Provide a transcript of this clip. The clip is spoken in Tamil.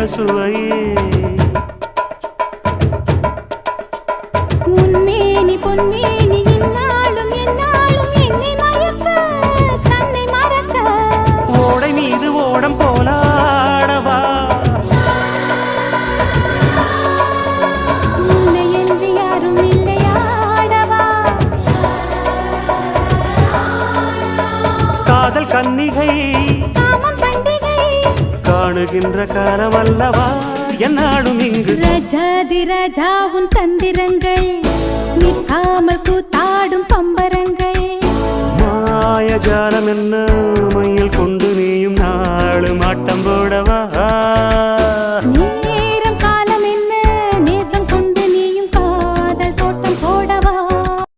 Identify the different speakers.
Speaker 1: சுவையே
Speaker 2: உன்மேனி பொன்மேனி இந்நாளும் எந்நாளும் என்னை மயக்க தன்னை மறக்க
Speaker 1: ஓடை மீது ஓடம் போலாடவா
Speaker 2: உன்னை என்று யாரும் இல்லையாடவா
Speaker 1: காதல் கன்னிகை
Speaker 2: காமம் பண்டிகை
Speaker 1: காணுகின்ற காலம் அல்லவா என்னாடும் இங்கு
Speaker 2: ரஜாதி ராஜாவும் தந்திரங்கள் நிற்காமல் கூத்தாடும் பம்பரங்கள்
Speaker 1: மாயஜாலம் என்ன